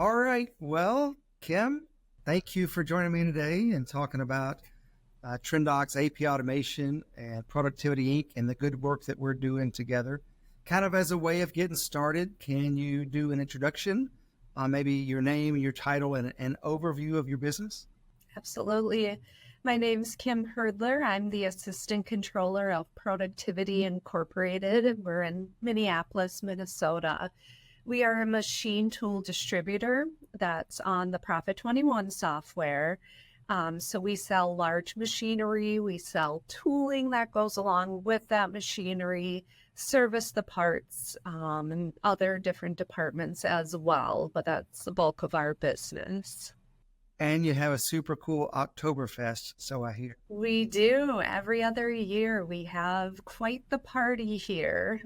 All right. Well, Kim, thank you for joining me today and talking about TrinDocs, AP automation, and Productivity Inc. and the good work that we're doing together. Kind of as a way of getting started, can you do an introduction on maybe your name, your title, and an overview of your business? Absolutely. My name's Kim Hirdler. I'm the Assistant Controller of Productivity Incorporated. We're in Minneapolis, Minnesota. We are a machine tool distributor that's on the P21 software. So we sell large machinery, we sell tooling that goes along with that machinery, service the parts, and other different departments as well, but that's the bulk of our business. And you have a super cool Oktoberfest, so I hear. We do. Every other year, we have quite the party here.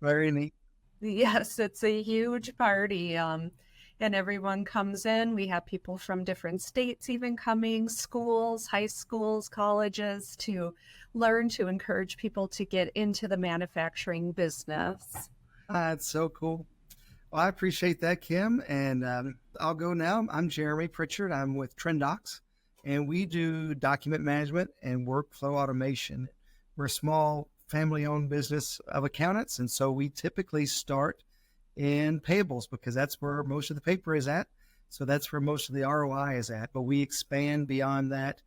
Very neat. Yes, it's a huge party. And everyone comes in. We have people from different states even coming, schools, high schools, colleges, to learn, to encourage people to get into the manufacturing business. That's so cool. Well, I appreciate that, Kim. And I'll go now. I'm Jeremy Prichard. I'm with TrinDocs, and we do document management and workflow automation. We're a small family-owned business of accountants, and so we typically start in payables because that's where most of the paper is at. So that's where most of the ROI is at. But we expand beyond that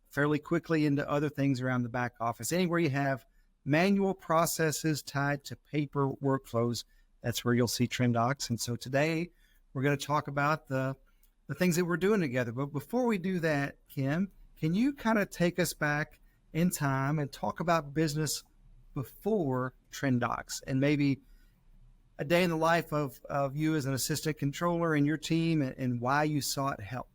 fairly quickly into other things around the back office. Anywhere you have manual processes tied to paper workflows, that's where you'll see TrinDocs. And so today we're going to talk about the things that we're doing together. But before we do that, Kim, can you kind of take us back in time and talk about business before TrinDocs and maybe a day in the life of you as an assistant controller and your team and why you sought help?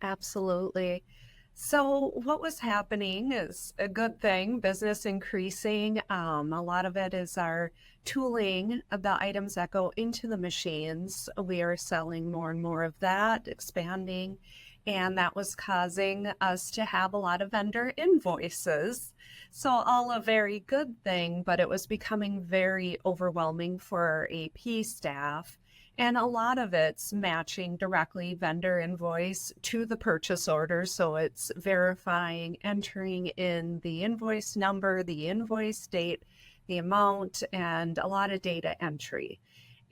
Absolutely. So what was happening is a good thing, business increasing. A lot of it is our tooling of the items that go into the machines. We are selling more and more of that, expanding, and that was causing us to have a lot of vendor invoices. So all a very good thing, but it was becoming very overwhelming for our AP staff. And a lot of it's matching directly vendor invoice to the purchase order. So it's verifying, entering in the invoice number, the invoice date, the amount, and a lot of data entry.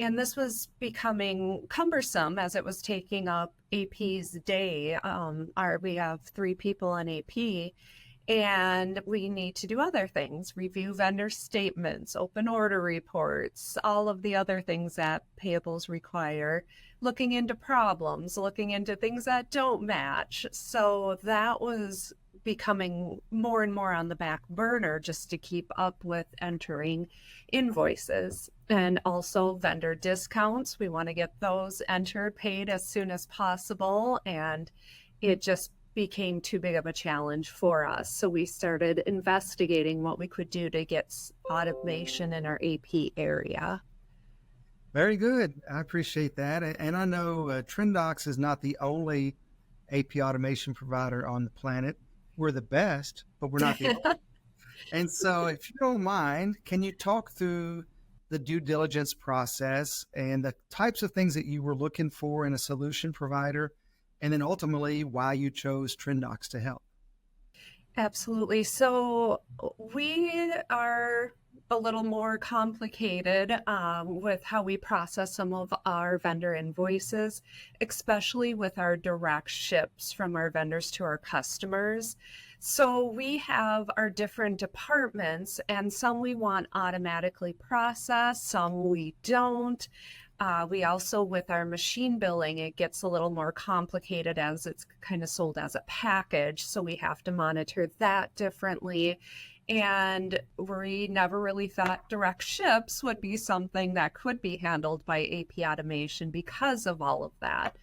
And this was becoming cumbersome as it was taking up AP's day. We have 3 people in AP, and we need to do other things, review vendor statements, open order reports, all of the other things that payables require, looking into problems, looking into things that don't match. So that was becoming more and more on the back burner just to keep up with entering invoices. And also vendor discounts. We want to get those entered, paid as soon as possible. And it just became too big of a challenge for us. So we started investigating what we could do to get automation in our AP area. Very good. I appreciate that. And I know TrinDocs is not the only AP automation provider on the planet. We're the best, but we're not the only. And so if you don't mind, can you talk through the due diligence process and the types of things that you were looking for in a solution provider, and then ultimately why you chose TrinDocs to help? Absolutely. So we are a little more complicated with how we process some of our vendor invoices, especially with our direct ships from our vendors to our customers. So we have our different departments, and some we want automatically processed, some we don't. We also, with our machine billing, it gets a little more complicated as it's kind of sold as a package. So we have to monitor that differently. And we never really thought direct ships would be something that could be handled by AP automation because of all of that.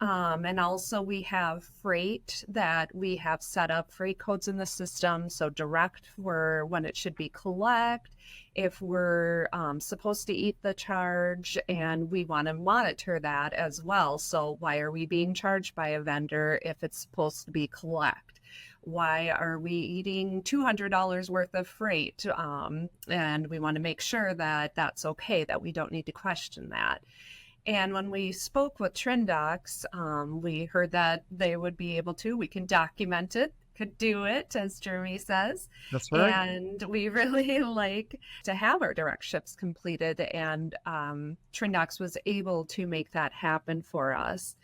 And also we have freight that we have set up freight codes in the system. So direct for when it should be collect, if we're supposed to eat the charge, and we want to monitor that as well. So why are we being charged by a vendor if it's supposed to be collect? Why are we eating $200 worth of freight? And we want to make sure that that's okay, that we don't need to question that. And when we spoke with TrinDocs, we heard that they would be able to. We can document it, could do it, as Jeremy says. That's right. And we really like to have our direct ships completed. And TrinDocs was able to make that happen for us.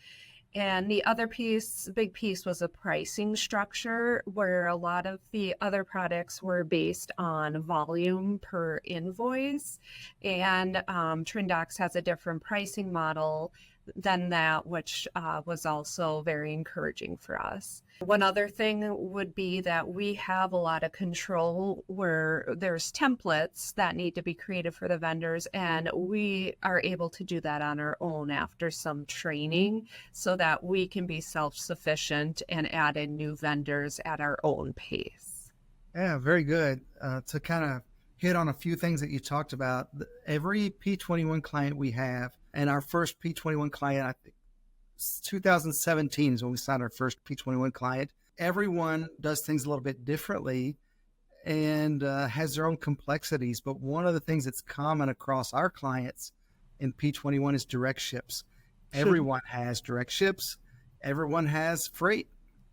And the other piece, big piece, was a pricing structure where a lot of the other products were based on volume per invoice. And TrinDocs has a different pricing model than that, which was also very encouraging for us. One other thing would be that we have a lot of control where there's templates that need to be created for the vendors, and we are able to do that on our own after some training so that we can be self-sufficient and add in new vendors at our own pace. Yeah, very good. To kind of hit on a few things that you talked about, every P21 client we have, and our first P21 client, I think 2017 is when we signed our first P21 client. Everyone does things a little bit differently and has their own complexities. But one of the things that's common across our clients in P21 is direct ships. Everyone has direct ships. Everyone has freight.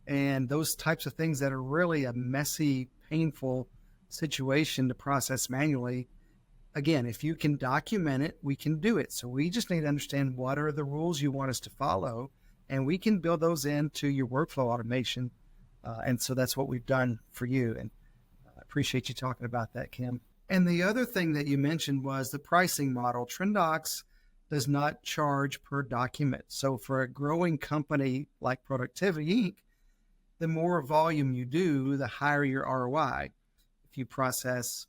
And those types of things that are really a messy, painful situation to process manually. Again, if you can document it, we can do it. So we just need to understand what are the rules you want us to follow, and we can build those into your workflow automation. And so that's what we've done for you. And I appreciate you talking about that, Kim. And the other thing that you mentioned was the pricing model. TrinDocs does not charge per document. So for a growing company like Productivity Inc., the more volume you do, the higher your ROI. If you process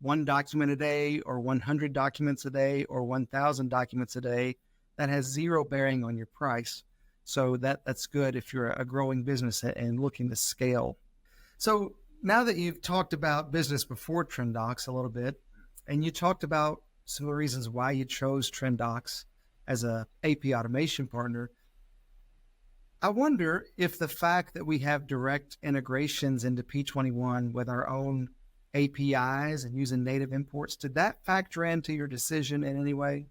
one document a day or 100 documents a day or 1,000 documents a day, that has zero bearing on your price. So that's good if you're a growing business and looking to scale. So now that you've talked about business before TrinDocs a little bit, and you talked about some of the reasons why you chose TrinDocs as a AP automation partner, I wonder if the fact that we have direct integrations into P21 with our own APIs and using native imports, did that factor into your decision in any way?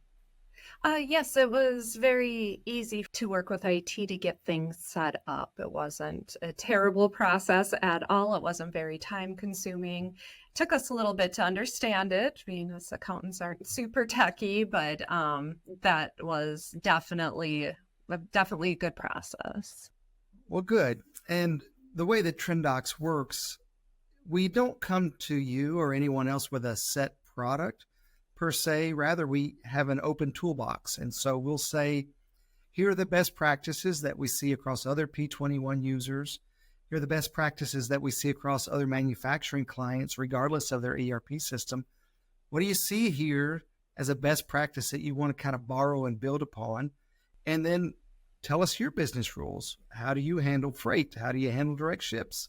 Yes, it was very easy to work with IT to get things set up. It wasn't a terrible process at all. It wasn't very time consuming. Took us a little bit to understand it. I mean, us accountants aren't super techy, but that was definitely a good process. Well, good. And the way that TrinDocs works, we don't come to you or anyone else with a set product per se. Rather, we have an open toolbox. And so we'll say, here are the best practices that we see across other P21 users. Here are the best practices that we see across other manufacturing clients, regardless of their ERP system. What do you see here as a best practice that you want to kind of borrow and build upon? And then tell us your business rules. How do you handle freight? How do you handle direct ships?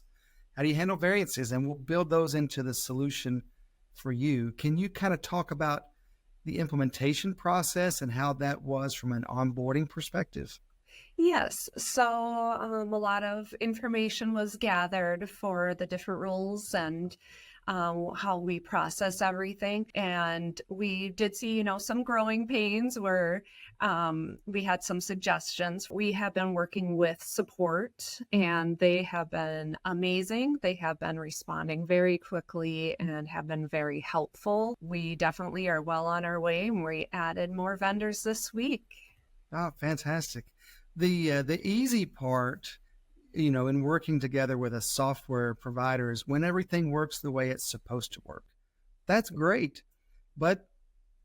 How do you handle variances? And we'll build those into the solution for you. Can you kind of talk about the implementation process and how that was from an onboarding perspective? Yes, so a lot of information was gathered for the different rules and how we process everything. And we did see, some growing pains where we had some suggestions. We have been working with support and they have been amazing. They have been responding very quickly and have been very helpful. We definitely are well on our way, and we added more vendors this week. Oh, fantastic. The easy part, in working together with a software provider is when everything works the way it's supposed to work. That's great, but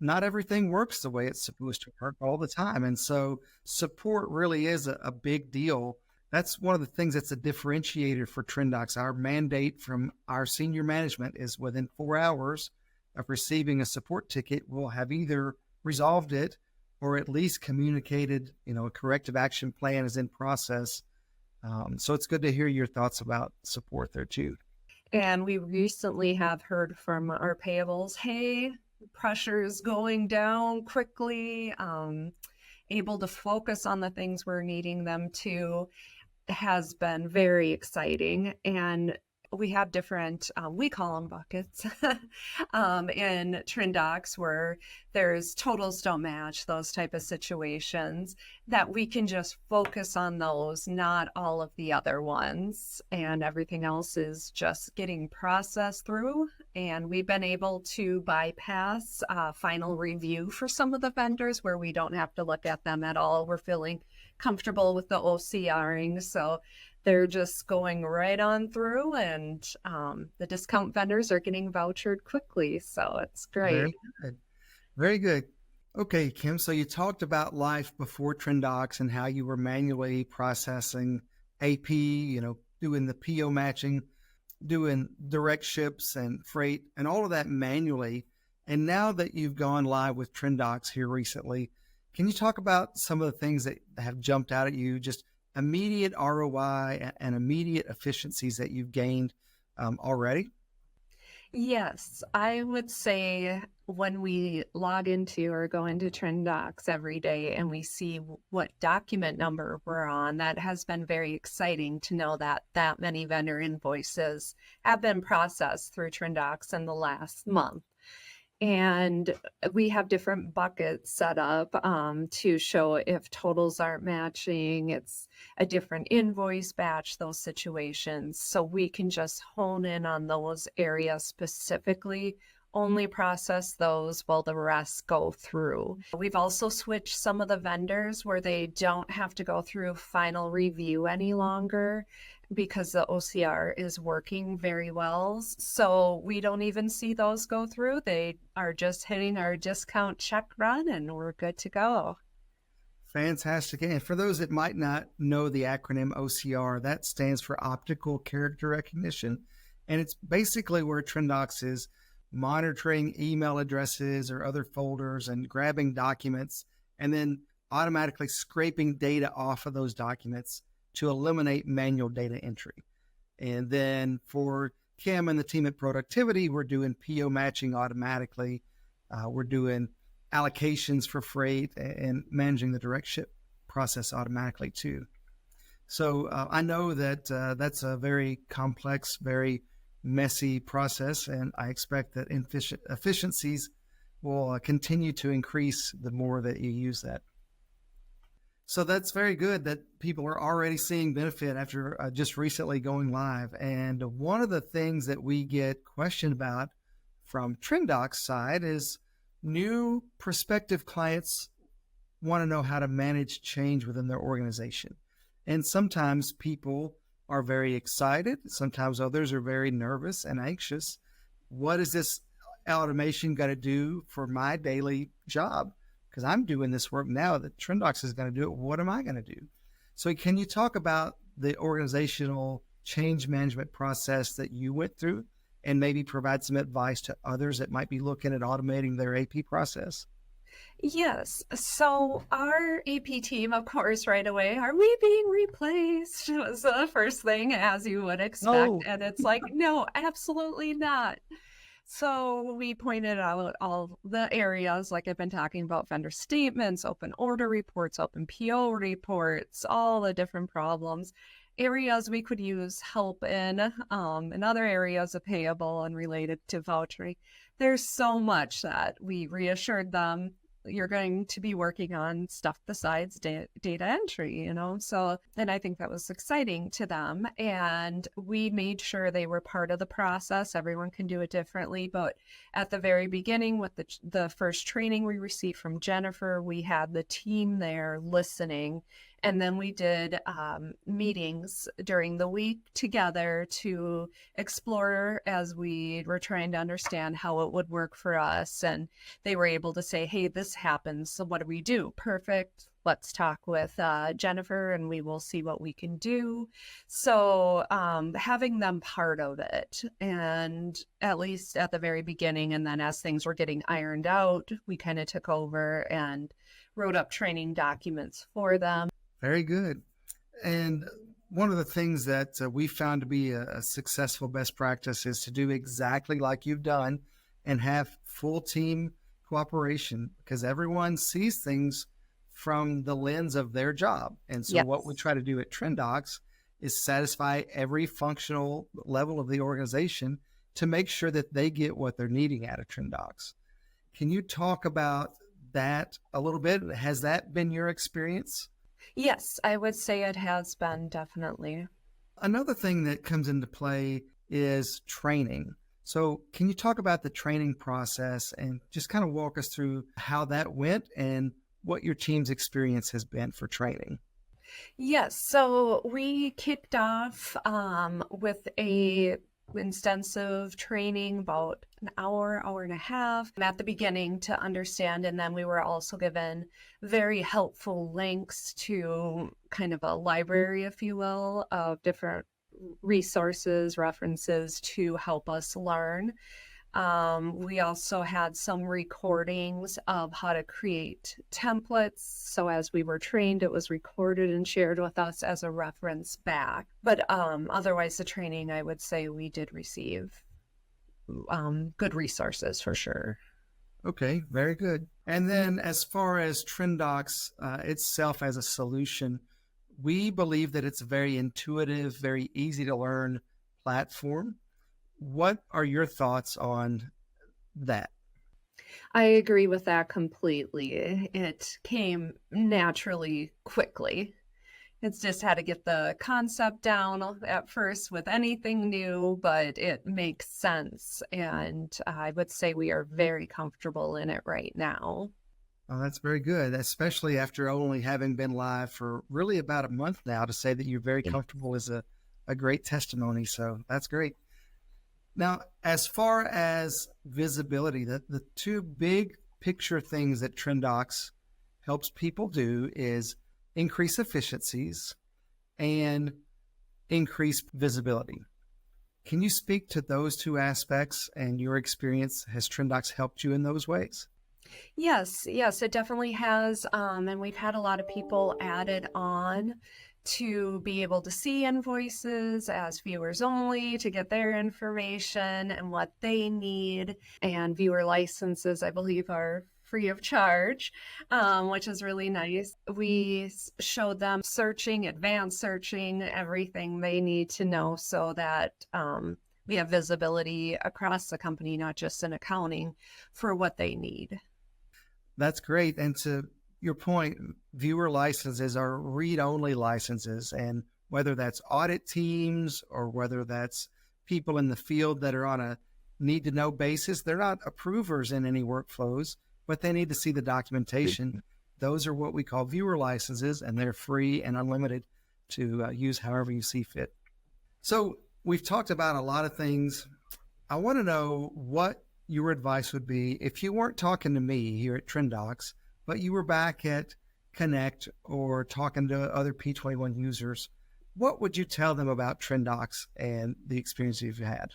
not everything works the way it's supposed to work all the time. And so support really is a big deal. That's one of the things that's a differentiator for TrinDocs. Our mandate from our senior management is within 4 hours of receiving a support ticket, we'll have either resolved it or at least communicated, a corrective action plan is in process. So it's good to hear your thoughts about support there too. And we recently have heard from our payables, hey, pressure is going down quickly, able to focus on the things we're needing them to, has been very exciting. And we have different, we call them buckets, in TrinDocs where there's totals don't match, those type of situations that we can just focus on those, not all of the other ones. And everything else is just getting processed through. And we've been able to bypass final review for some of the vendors where we don't have to look at them at all. We're feeling comfortable with the OCRing. So they're just going right on through, and the discount vendors are getting vouchered quickly. So it's great. Very good. Very good. Okay, Kim. So you talked about life before TrinDocs and how you were manually processing AP, doing the PO matching, doing direct ships and freight and all of that manually. And now that you've gone live with TrinDocs here recently, can you talk about some of the things that have jumped out at you, just immediate ROI and immediate efficiencies that you've gained already? Yes, I would say when we log into or go into TrinDocs every day and we see what document number we're on, that has been very exciting to know that that many vendor invoices have been processed through TrinDocs in the last month. And we have different buckets set up to show if totals aren't matching, it's a different invoice batch, those situations. So we can just hone in on those areas specifically, only process those while the rest go through. We've also switched some of the vendors where they don't have to go through final review any longer, because the OCR is working very well. So we don't even see those go through. They are just hitting our discount check run and we're good to go. Fantastic. And for those that might not know the acronym OCR, that stands for Optical Character Recognition. And it's basically where TrinDocs is monitoring email addresses or other folders and grabbing documents and then automatically scraping data off of those documents to eliminate manual data entry. And then for Kim and the team at Productivity, we're doing PO matching automatically. We're doing allocations for freight and managing the direct ship process automatically too. So I know that that's a very complex, very messy process, and I expect that efficiencies will continue to increase the more that you use that. So that's very good that people are already seeing benefit after just recently going live. And one of the things that we get questioned about from TrinDocs side is new prospective clients want to know how to manage change within their organization. And sometimes people are very excited. Sometimes others are very nervous and anxious. What is this automation going to do for my daily job? Because I'm doing this work now that TrinDocs is going to do it. What am I going to do? So can you talk about the organizational change management process that you went through and maybe provide some advice to others that might be looking at automating their AP process? Yes. So our AP team, of course, right away, are we being replaced? Was the first thing, as you would expect. No. And it's like, no, absolutely not. So we pointed out all the areas, like I've been talking about, vendor statements, open order reports, open PO reports, all the different problems, areas we could use help in other areas of payable and related to vouchering. There's so much that we reassured them you're going to be working on stuff besides data entry, So, and I think that was exciting to them. And we made sure they were part of the process. Everyone can do it differently. But at the very beginning, with the first training we received from Jennifer, we had the team there listening. And then we did meetings during the week together to explore as we were trying to understand how it would work for us. And they were able to say, hey, this happens. So what do we do? Perfect. Let's talk with Jennifer and we will see what we can do. So having them part of it, and at least at the very beginning, and then as things were getting ironed out, we kind of took over and wrote up training documents for them. Very good. And one of the things that we found to be a successful best practice is to do exactly like you've done and have full team cooperation, because everyone sees things from the lens of their job. And so Yes. What we try to do at TrinDocs is satisfy every functional level of the organization to make sure that they get what they're needing out of TrinDocs. Can you talk about that a little bit? Has that been your experience? Yes, I would say it has been, definitely. Another thing that comes into play is training. So, can you talk about the training process and just kind of walk us through how that went and what your team's experience has been for training? Yes, so we kicked off with a extensive training, about an hour, hour and a half at the beginning to understand. And then we were also given very helpful links to kind of a library, if you will, of different resources, references to help us learn. We also had some recordings of how to create templates. So as we were trained, it was recorded and shared with us as a reference back. But otherwise, the training, I would say we did receive good resources for sure. Okay, very good. And then as far as TrinDocs itself as a solution, we believe that it's a very intuitive, very easy to learn platform. What are your thoughts on that? I agree with that completely. It came naturally quickly. It's just had to get the concept down at first with anything new, but it makes sense. And I would say we are very comfortable in it right now. Oh, that's very good, especially after only having been live for really about a month now. To say that you're very comfortable is a great testimony. So that's great. Now, as far as visibility, the two big picture things that TrinDocs helps people do is increase efficiencies and increase visibility. Can you speak to those two aspects and your experience? Has TrinDocs helped you in those ways? Yes, it definitely has. And we've had a lot of people added on to be able to see invoices as viewers only, to get their information and what they need. And viewer licenses, I believe, are free of charge, which is really nice. We showed them searching, advanced searching, everything they need to know so that we have visibility across the company, not just in accounting, for what they need. That's great. And to your point, viewer licenses are read-only licenses. And whether that's audit teams or whether that's people in the field that are on a need-to-know basis, they're not approvers in any workflows, but they need to see the documentation. Those are what we call viewer licenses, and they're free and unlimited to use however you see fit. So we've talked about a lot of things. I want to know what your advice would be if you weren't talking to me here at TrinDocs, but you were back at Connect or talking to other P21 users. What would you tell them about TrinDocs and the experience you've had?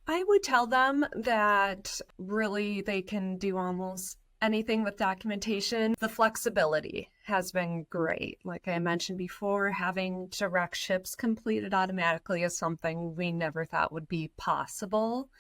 I would tell them that really they can do almost anything with documentation. The flexibility has been great. Like I mentioned before, having direct ships completed automatically is something we never thought would be possible.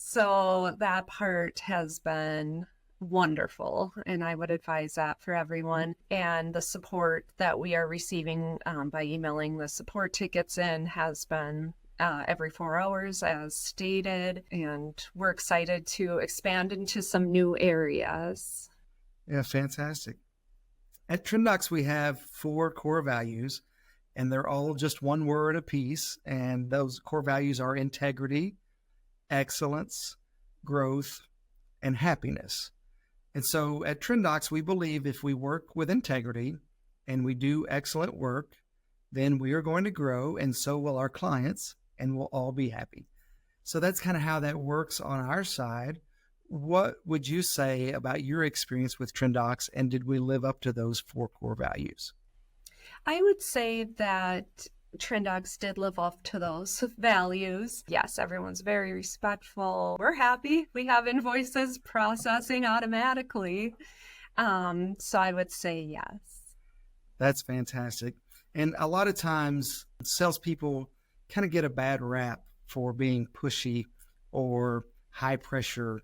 So that part has been wonderful, and I would advise that for everyone. And the support that we are receiving by emailing the support tickets in has been every 4 hours as stated, and we're excited to expand into some new areas. Yeah, fantastic. At TrinDocs, we have 4 core values, and they're all just one word apiece. And those core values are integrity, excellence, growth, and happiness. And so at TrinDocs, we believe if we work with integrity and we do excellent work, then we are going to grow, and so will our clients, and we'll all be happy. So that's kind of how that works on our side. What would you say about your experience with TrinDocs, and did we live up to those 4 core values? I would say that TrinDocs did live up to those values. Yes, everyone's very respectful. We're happy. We have invoices processing automatically. So I would say yes. That's fantastic. And a lot of times salespeople kind of get a bad rap for being pushy or high pressure.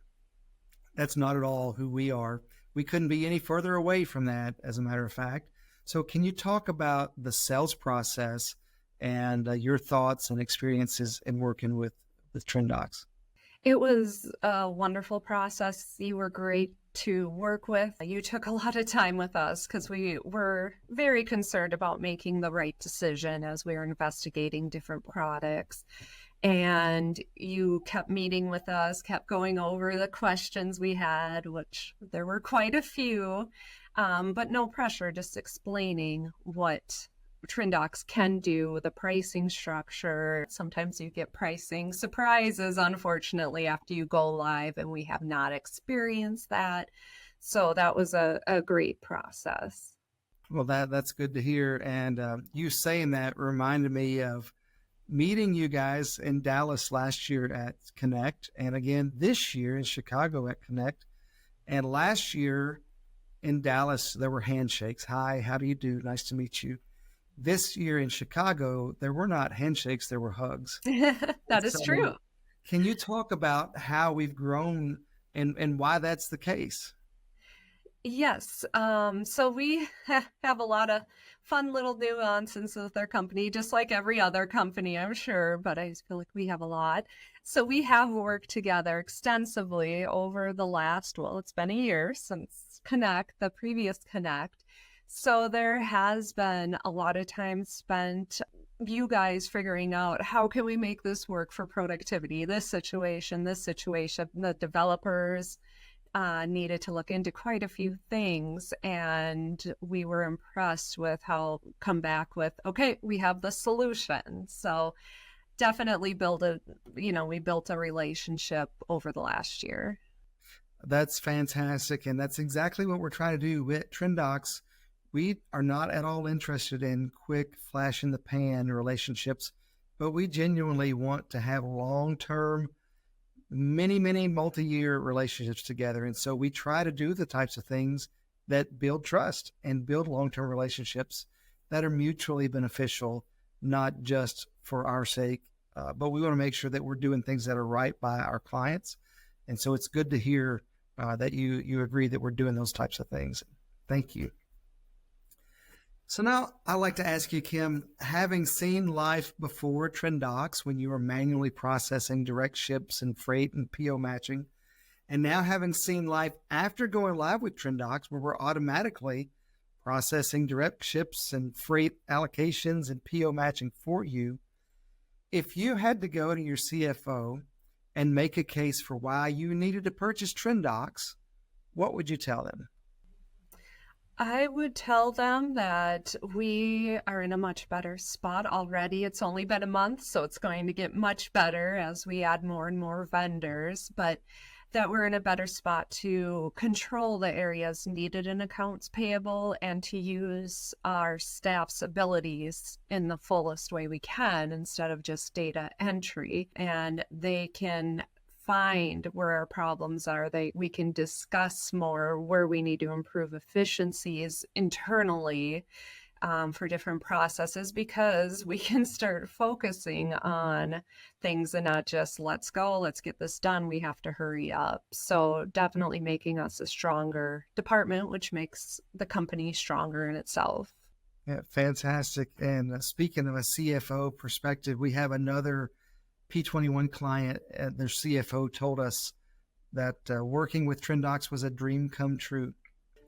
That's not at all who we are. We couldn't be any further away from that, as a matter of fact. So can you talk about the sales process and your thoughts and experiences in working with TrinDocs. It was a wonderful process. You were great to work with. You took a lot of time with us because we were very concerned about making the right decision as we were investigating different products. And you kept meeting with us, kept going over the questions we had, which there were quite a few, but no pressure, just explaining what TrinDocs can do with a pricing structure. Sometimes you get pricing surprises, unfortunately, after you go live, and we have not experienced that. So that was a great process. Well, that's good to hear. And you saying that reminded me of meeting you guys in Dallas last year at Connect, and again this year in Chicago at Connect. And last year in Dallas, there were handshakes. Hi, how do you do? Nice to meet you. This year in Chicago, there were not handshakes, there were hugs. That is So, true. can you talk about how we've grown and why that's the case? Yes. So we have a lot of fun little nuances with our company, just like every other company, I'm sure, but I feel like we have a lot. So we have worked together extensively over the last, well, it's been a year since Connect, the previous Connect. So there has been a lot of time spent you guys figuring out how can we make this work for productivity, this situation, the developers needed to look into quite a few things, and we were impressed with how come back with, okay, we have the solution. So definitely we built a relationship over the last year. That's fantastic. And that's exactly what we're trying to do with TrinDocs. We are not at all interested in quick flash in the pan relationships, but we genuinely want to have long-term, many multi-year relationships together. And so we try to do the types of things that build trust and build long-term relationships that are mutually beneficial, not just for our sake, but we want to make sure that we're doing things that are right by our clients. And so it's good to hear that you agree that we're doing those types of things. Thank you. So now I'd like to ask you, Kim, having seen life before TrinDocs when you were manually processing direct ships and freight and PO matching, and now having seen life after going live with TrinDocs where we're automatically processing direct ships and freight allocations and PO matching for you, if you had to go to your CFO and make a case for why you needed to purchase TrinDocs, what would you tell them? I would tell them that we are in a much better spot already. It's only been a month, so it's going to get much better as we add more and more vendors, but that we're in a better spot to control the areas needed in accounts payable and to use our staff's abilities in the fullest way we can instead of just data entry. And they can find where our problems are. We can discuss more where we need to improve efficiencies internally for different processes, because we can start focusing on things and not just let's get this done. We have to hurry up. So definitely making us a stronger department, which makes the company stronger in itself. Yeah, fantastic. And speaking of a CFO perspective, we have another P21 client. Their CFO told us that working with TrinDocs was a dream come true.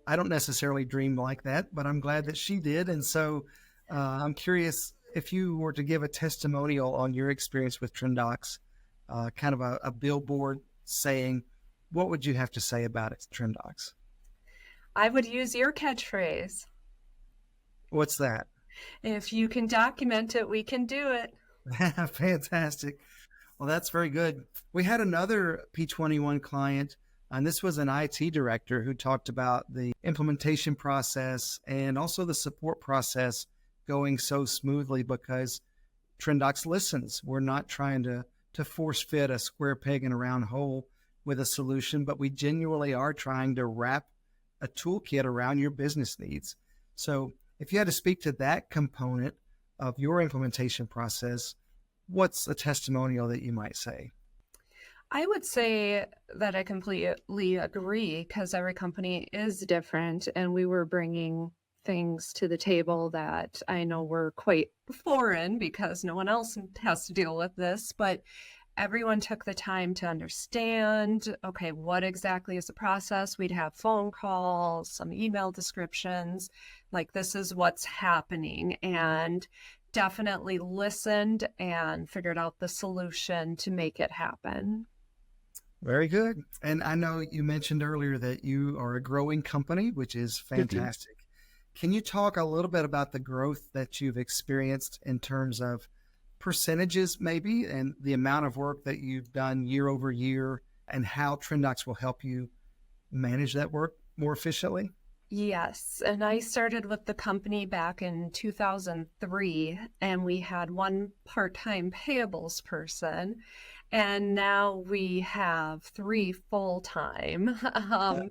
I don't necessarily dream like that, but I'm glad that she did. And so I'm curious if you were to give a testimonial on your experience with TrinDocs, kind of a billboard saying, what would you have to say about it, TrinDocs? I would use your catchphrase. What's that? If you can document it, we can do it. Fantastic. Well, that's very good. We had another P21 client, and this was an IT director who talked about the implementation process and also the support process going so smoothly because TrinDocs listens. We're not trying to force fit a square peg in a round hole with a solution, but we genuinely are trying to wrap a toolkit around your business needs. So if you had to speak to that component of your implementation process, what's a testimonial that you might say? I would say that I completely agree because every company is different, and we were bringing things to the table that I know were quite foreign because no one else has to deal with this, but everyone took the time to understand, okay, what exactly is the process? We'd have phone calls, some email descriptions, like this is what's happening, and definitely listened and figured out the solution to make it happen. Very good. And I know you mentioned earlier that you are a growing company, which is fantastic. Can you talk a little bit about the growth that you've experienced in terms of percentages maybe, and the amount of work that you've done year over year, and how TrinDocs will help you manage that work more efficiently? Yes, and I started with the company back in 2003, and we had one part-time payables person, and now we have three full-time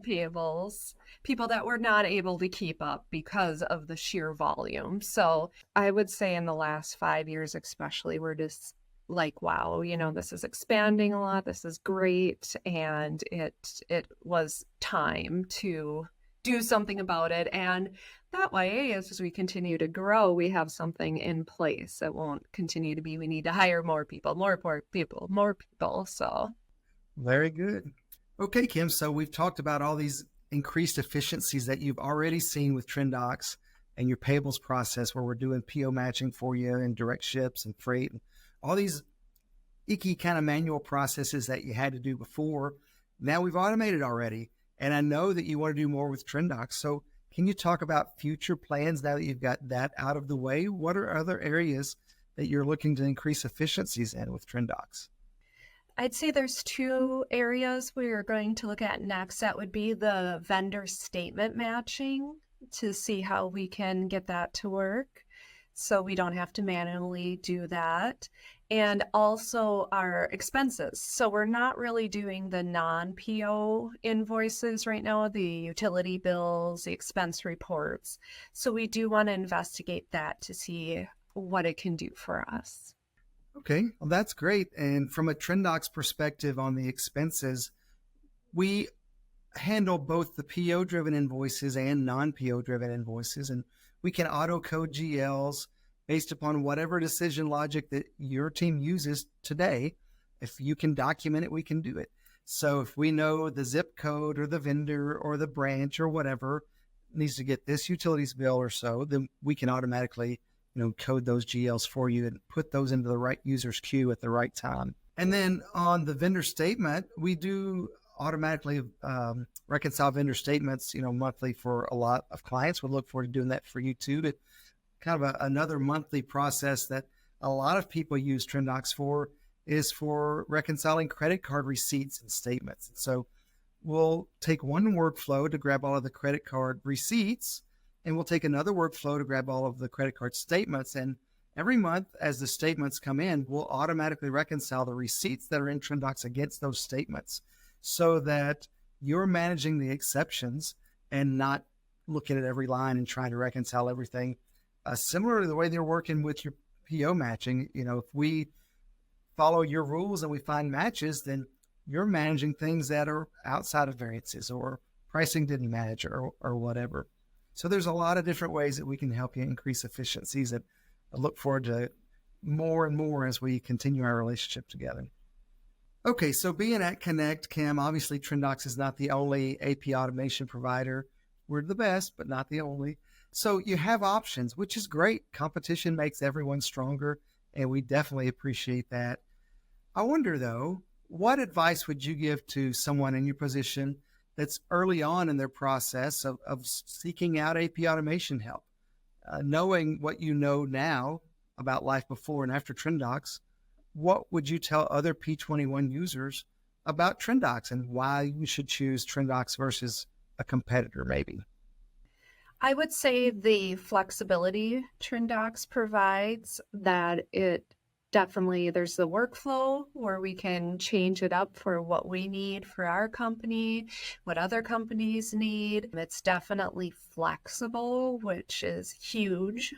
payables, people that were not able to keep up because of the sheer volume. So I would say in the last 5 years especially, we're just like, wow, this is expanding a lot. This is great. And it was time to do something about it. And that way, as we continue to grow, we have something in place. It won't continue to be, we need to hire more people, more people, more people. So Very good. Okay, Kim. So we've talked about all these increased efficiencies that you've already seen with TrinDocs and your payables process, where we're doing PO matching for you and direct ships and freight and all these icky kind of manual processes that you had to do before. Now we've automated already. And I know that you want to do more with TrinDocs. So can you talk about future plans now that you've got that out of the way? What are other areas that you're looking to increase efficiencies in with TrinDocs? I'd say there's two areas we are going to look at next. That would be the vendor statement matching to see how we can get that to work so we don't have to manually do that. And also our expenses. So we're not really doing the non-PO invoices right now, the utility bills, the expense reports. So we do want to investigate that to see what it can do for us. Okay, well, that's great. And from a TrinDocs perspective on the expenses, we handle both the PO driven invoices and non PO driven invoices, and we can auto code GLs based upon whatever decision logic that your team uses today. If you can document it, we can do it. So if we know the zip code or the vendor or the branch or whatever needs to get this utilities bill or so, then we can automatically code those GLs for you and put those into the right user's queue at the right time. And then on the vendor statement, we do automatically reconcile vendor statements, monthly for a lot of clients. We'll look forward to doing that for you too, to kind of another monthly process that a lot of people use TrinDocs for is for reconciling credit card receipts and statements. So we'll take one workflow to grab all of the credit card receipts, and we'll take another workflow to grab all of the credit card statements. And every month as the statements come in, we'll automatically reconcile the receipts that are in TrinDocs against those statements so that you're managing the exceptions and not looking at every line and trying to reconcile everything. Similar to the way they're working with your PO matching, if we follow your rules and we find matches, then you're managing things that are outside of variances or pricing didn't match or whatever. So there's a lot of different ways that we can help you increase efficiencies, and I look forward to more and more as we continue our relationship together. Okay, so being at Connect, Kim, obviously TrinDocs is not the only AP automation provider. We're the best, but not the only. So you have options, which is great. Competition makes everyone stronger, and we definitely appreciate that. I wonder, though, what advice would you give to someone in your position that's early on in their process of seeking out AP automation help? Knowing what you know now about life before and after TrinDocs, what would you tell other P21 users about TrinDocs and why you should choose TrinDocs versus a competitor maybe? I would say the flexibility TrinDocs provides, that it definitely, there's the workflow where we can change it up for what we need for our company, what other companies need. It's definitely flexible, which is huge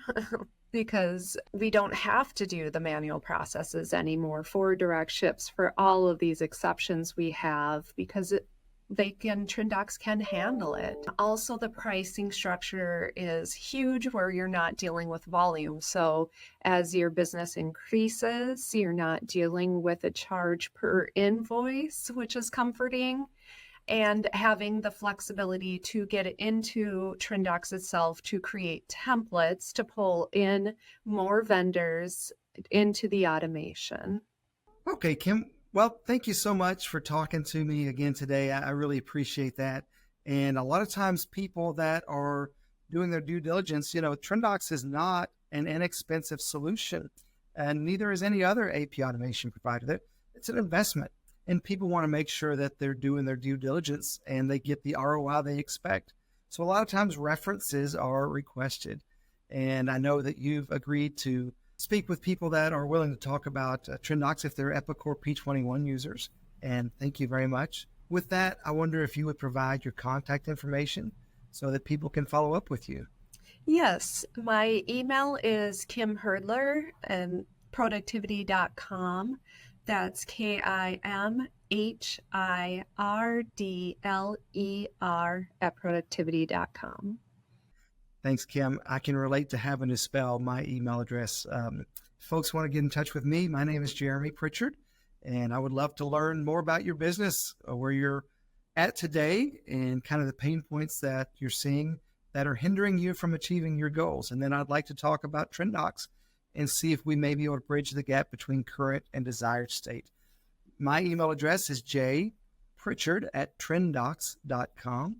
because we don't have to do the manual processes anymore for direct ships, for all of these exceptions we have, because TrinDocs can handle it. Also, the pricing structure is huge where you're not dealing with volume. So as your business increases, you're not dealing with a charge per invoice, which is comforting, and having the flexibility to get it into TrinDocs itself to create templates to pull in more vendors into the automation. Okay, Kim. Well, thank you so much for talking to me again today. I really appreciate that. And a lot of times people that are doing their due diligence, TrinDocs is not an inexpensive solution, and neither is any other AP automation provider. It's an investment, and people want to make sure that they're doing their due diligence and they get the ROI they expect. So a lot of times references are requested. And I know that you've agreed to speak with people that are willing to talk about TrinDocs if they're Epicor P21 users. And thank you very much. With that, I wonder if you would provide your contact information so that people can follow up with you. Yes, my email is Kim Hirdler and productivity.com. That's KIMHIRDLER at productivity.com. Thanks, Kim. I can relate to having to spell my email address. Folks want to get in touch with me. My name is Jeremy Prichard, and I would love to learn more about your business, where you're at today, and kind of the pain points that you're seeing that are hindering you from achieving your goals. And then I'd like to talk about TrinDocs and see if we may be able to bridge the gap between current and desired state. My email address is jprichard@trindocs.com.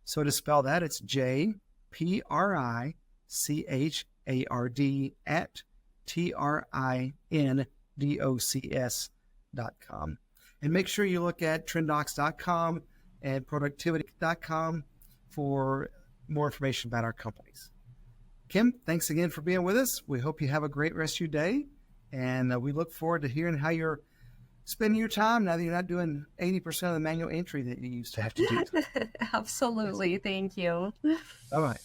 So to spell that, it's JPRICHARD@TRINDOCS.com. And make sure you look at TrinDocs.com and productivity.com for more information about our companies. Kim, thanks again for being with us. We hope you have a great rest of your day. And we look forward to hearing how you're spending your time now that you're not doing 80% of the manual entry that you used to have to do. Absolutely. Thank you. All right.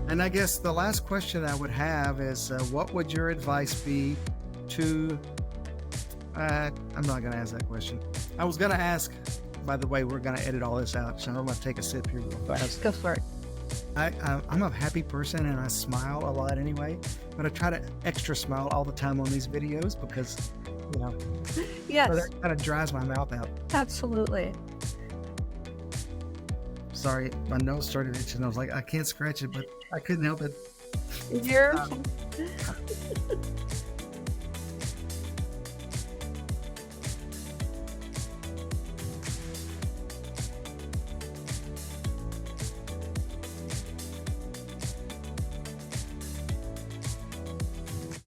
And I guess the last question I would have is, what would your advice be to, I'm not going to ask that question. I was going to ask, by the way, we're going to edit all this out, so I'm going to take a sip here real fast. Go for it. I'm a happy person and I smile a lot anyway, but I try to extra smile all the time on these videos because, Yes, so that kind of dries my mouth out. absolutely. Sorry, my nose started itching. I was like, I can't scratch it, but I couldn't help it. You're